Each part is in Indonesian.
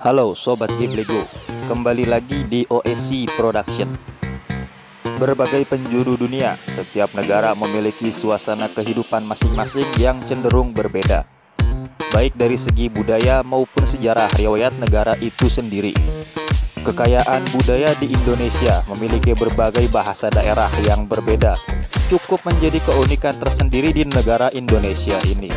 Halo Sobat Giblego, kembali lagi di OSC Production. Berbagai penjuru dunia, setiap negara memiliki suasana kehidupan masing-masing yang cenderung berbeda, baik dari segi budaya maupun sejarah riwayat negara itu sendiri. Kekayaan budaya di Indonesia memiliki berbagai bahasa daerah yang berbeda, cukup menjadi keunikan tersendiri di negara Indonesia ini.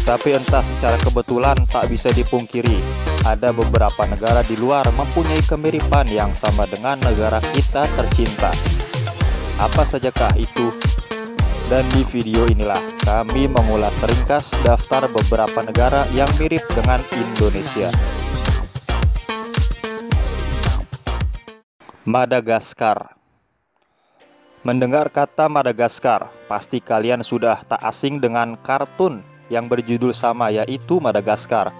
Tapi entah secara kebetulan tak bisa dipungkiri, ada beberapa negara di luar mempunyai kemiripan yang sama dengan negara kita tercinta. Apa sajakah itu? Dan di video inilah kami mengulas ringkas daftar beberapa negara yang mirip dengan Indonesia. Madagaskar. Mendengar kata Madagaskar, pasti kalian sudah tak asing dengan kartun yang berjudul sama, yaitu Madagaskar.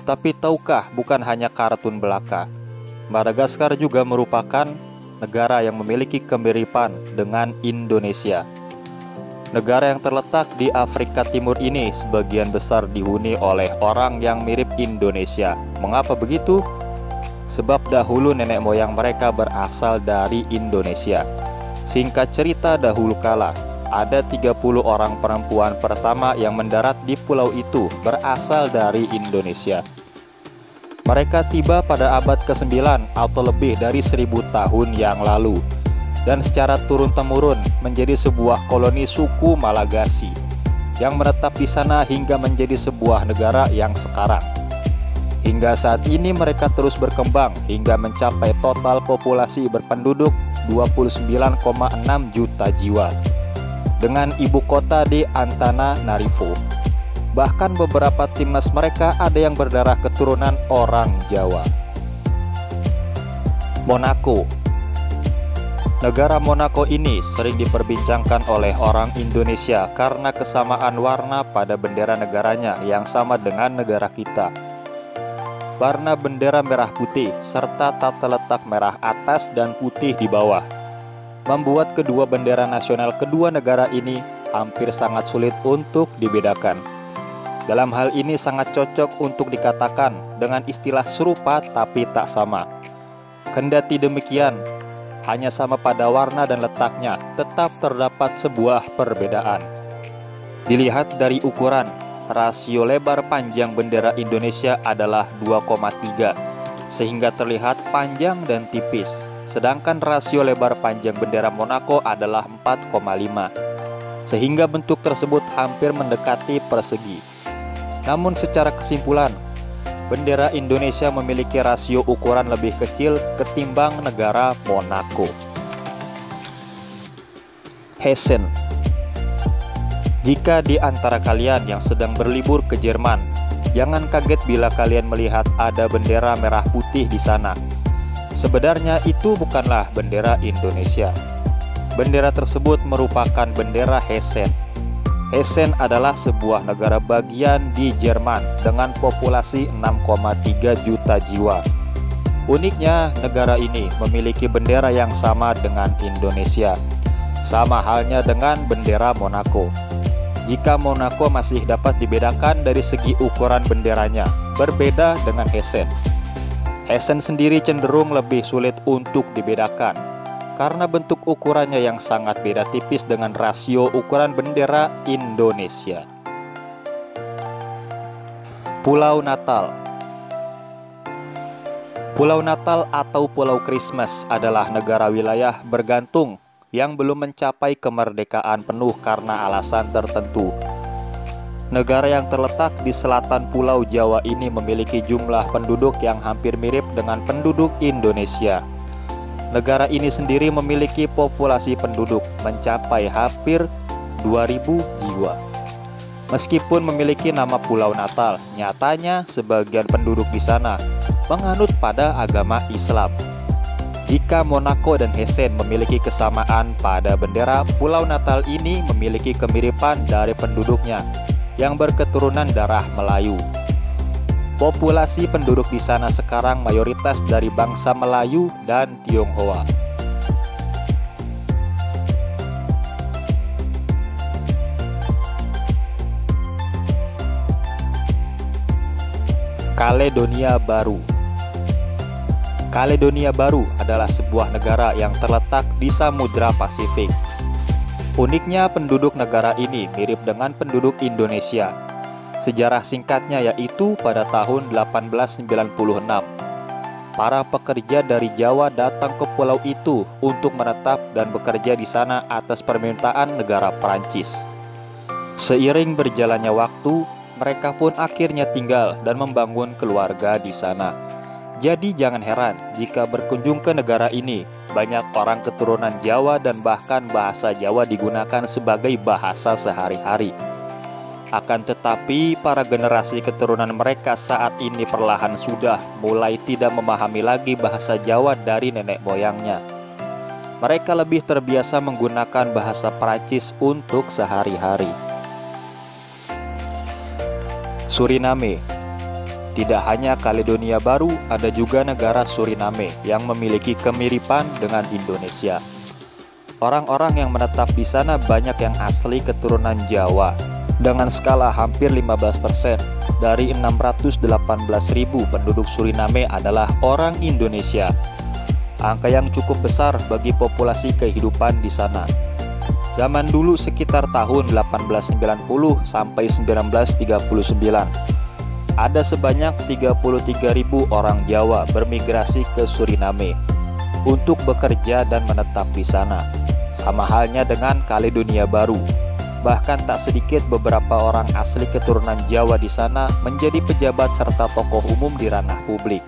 Tapi tahukah bukan hanya kartun belaka, Madagaskar juga merupakan negara yang memiliki kemiripan dengan Indonesia. Negara yang terletak di Afrika Timur ini sebagian besar dihuni oleh orang yang mirip Indonesia. Mengapa begitu? Sebab dahulu nenek moyang mereka berasal dari Indonesia. Singkat cerita, dahulu kala ada 30 orang perempuan pertama yang mendarat di pulau itu berasal dari Indonesia. Mereka tiba pada abad ke-9 atau lebih dari 1000 tahun yang lalu, dan secara turun-temurun menjadi sebuah koloni suku Malagasy yang menetap di sana hingga menjadi sebuah negara yang sekarang. Hingga saat ini mereka terus berkembang hingga mencapai total populasi berpenduduk 29,6 juta jiwa, dengan ibu kota di Antananarivo. Bahkan beberapa timnas mereka ada yang berdarah keturunan orang Jawa. Monaco. Negara Monaco ini sering diperbincangkan oleh orang Indonesia karena kesamaan warna pada bendera negaranya yang sama dengan negara kita. Warna bendera merah putih serta tata letak merah atas dan putih di bawah membuat kedua bendera nasional kedua negara ini hampir sangat sulit untuk dibedakan. Dalam hal ini sangat cocok untuk dikatakan dengan istilah serupa tapi tak sama. Kendati demikian, hanya sama pada warna dan letaknya, tetap terdapat sebuah perbedaan. Dilihat dari ukuran, rasio lebar panjang bendera Indonesia adalah 2,3, sehingga terlihat panjang dan tipis. Sedangkan rasio lebar panjang bendera Monaco adalah 4,5, sehingga bentuk tersebut hampir mendekati persegi. Namun secara kesimpulan, bendera Indonesia memiliki rasio ukuran lebih kecil ketimbang negara Monaco. Hessen. Jika di antara kalian yang sedang berlibur ke Jerman, jangan kaget bila kalian melihat ada bendera merah putih di sana. Sebenarnya itu bukanlah bendera Indonesia. Bendera tersebut merupakan bendera Hessen. Hessen adalah sebuah negara bagian di Jerman dengan populasi 6,3 juta jiwa. Uniknya, negara ini memiliki bendera yang sama dengan Indonesia. Sama halnya dengan bendera Monaco. Jika Monaco masih dapat dibedakan dari segi ukuran benderanya, berbeda dengan Hessen. Hessen sendiri cenderung lebih sulit untuk dibedakan karena bentuk ukurannya yang sangat beda tipis dengan rasio ukuran bendera Indonesia. Pulau Natal. Pulau Natal atau Pulau Christmas adalah negara wilayah bergantung yang belum mencapai kemerdekaan penuh karena alasan tertentu. Negara yang terletak di selatan Pulau Jawa ini memiliki jumlah penduduk yang hampir mirip dengan penduduk Indonesia. Negara ini sendiri memiliki populasi penduduk mencapai hampir 2000 jiwa. Meskipun memiliki nama Pulau Natal, nyatanya sebagian penduduk di sana menganut pada agama Islam. Jika Monaco dan Hessen memiliki kesamaan pada bendera, Pulau Natal ini memiliki kemiripan dari penduduknya yang berketurunan darah Melayu. Populasi penduduk di sana sekarang mayoritas dari bangsa Melayu dan Tionghoa. Kaledonia Baru. Kaledonia Baru adalah sebuah negara yang terletak di Samudra Pasifik. Uniknya penduduk negara ini mirip dengan penduduk Indonesia. Sejarah singkatnya yaitu pada tahun 1896, para pekerja dari Jawa datang ke pulau itu untuk menetap dan bekerja di sana atas permintaan negara Prancis. Seiring berjalannya waktu, mereka pun akhirnya tinggal dan membangun keluarga di sana. Jadi jangan heran jika berkunjung ke negara ini, banyak orang keturunan Jawa dan bahkan bahasa Jawa digunakan sebagai bahasa sehari-hari. Akan tetapi, para generasi keturunan mereka saat ini perlahan sudah mulai tidak memahami lagi bahasa Jawa dari nenek moyangnya. Mereka lebih terbiasa menggunakan bahasa Prancis untuk sehari-hari. Suriname. Tidak hanya Kaledonia Baru, ada juga negara Suriname yang memiliki kemiripan dengan Indonesia. Orang-orang yang menetap di sana banyak yang asli keturunan Jawa. Dengan skala hampir 15%, dari 618.000 penduduk Suriname adalah orang Indonesia. Angka yang cukup besar bagi populasi kehidupan di sana. Zaman dulu sekitar tahun 1890 sampai 1939. Ada sebanyak 33.000 orang Jawa bermigrasi ke Suriname untuk bekerja dan menetap di sana. Sama halnya dengan Kaledonia Baru. Bahkan tak sedikit beberapa orang asli keturunan Jawa di sana menjadi pejabat serta tokoh umum di ranah publik.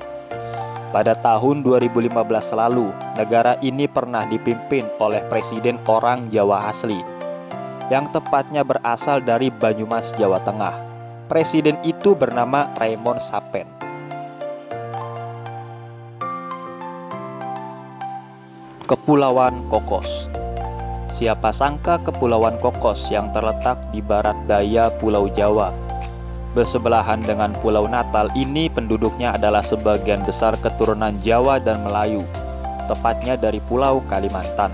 Pada tahun 2015 lalu, negara ini pernah dipimpin oleh presiden orang Jawa asli, yang tepatnya berasal dari Banyumas, Jawa Tengah. Presiden itu bernama Raymond Tsapen. Kepulauan Kokos. Siapa sangka Kepulauan Kokos yang terletak di barat daya Pulau Jawa, bersebelahan dengan Pulau Natal ini penduduknya adalah sebagian besar keturunan Jawa dan Melayu, tepatnya dari Pulau Kalimantan.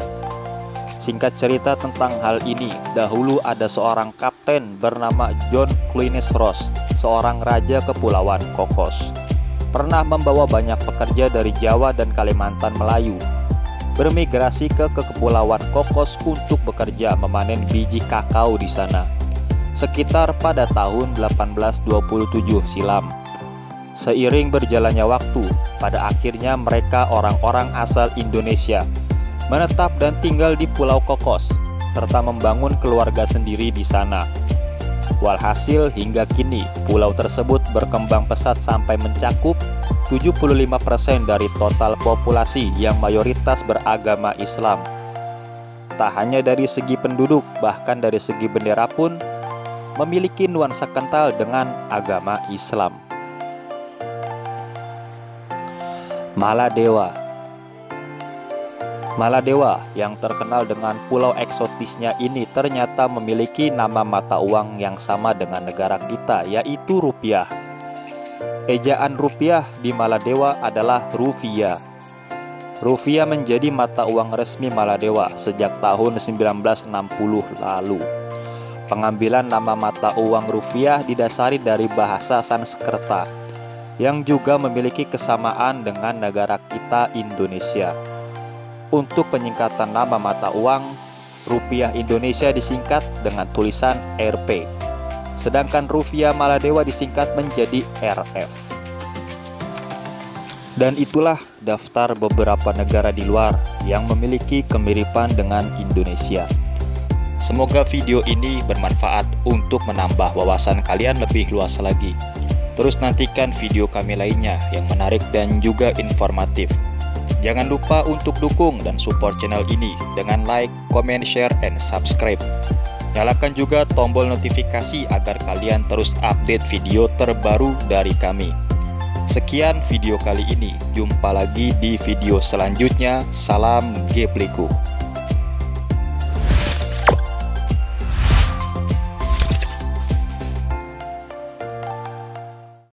Singkat cerita tentang hal ini, dahulu ada seorang kapten bernama John Clunies Ross, seorang raja Kepulauan Kokos. Pernah membawa banyak pekerja dari Jawa dan Kalimantan Melayu, bermigrasi ke Kepulauan Kokos untuk bekerja memanen biji kakao di sana, sekitar pada tahun 1827 silam. Seiring berjalannya waktu, pada akhirnya mereka orang-orang asal Indonesia menetap dan tinggal di Pulau Kokos, serta membangun keluarga sendiri di sana. Walhasil hingga kini, pulau tersebut berkembang pesat sampai mencakup 75% dari total populasi yang mayoritas beragama Islam. Tak hanya dari segi penduduk, bahkan dari segi bendera pun memiliki nuansa kental dengan agama Islam. Maladewa. Maladewa yang terkenal dengan pulau eksotisnya ini ternyata memiliki nama mata uang yang sama dengan negara kita, yaitu rupiah. Ejaan rupiah di Maladewa adalah rufiah. Rupiah menjadi mata uang resmi Maladewa sejak tahun 1960 lalu. Pengambilan nama mata uang rupiah didasari dari bahasa Sanskerta, yang juga memiliki kesamaan dengan negara kita Indonesia. Untuk penyingkatan nama mata uang, rupiah Indonesia disingkat dengan tulisan Rp, sedangkan rupiah Maladewa disingkat menjadi RF. Dan itulah daftar beberapa negara di luar yang memiliki kemiripan dengan Indonesia. Semoga video ini bermanfaat untuk menambah wawasan kalian lebih luas lagi. Terus nantikan video kami lainnya yang menarik dan juga informatif. Jangan lupa untuk dukung dan support channel ini dengan like, comment, share, and subscribe. Nyalakan juga tombol notifikasi agar kalian terus update video terbaru dari kami. Sekian video kali ini, jumpa lagi di video selanjutnya. Salam Gepliku.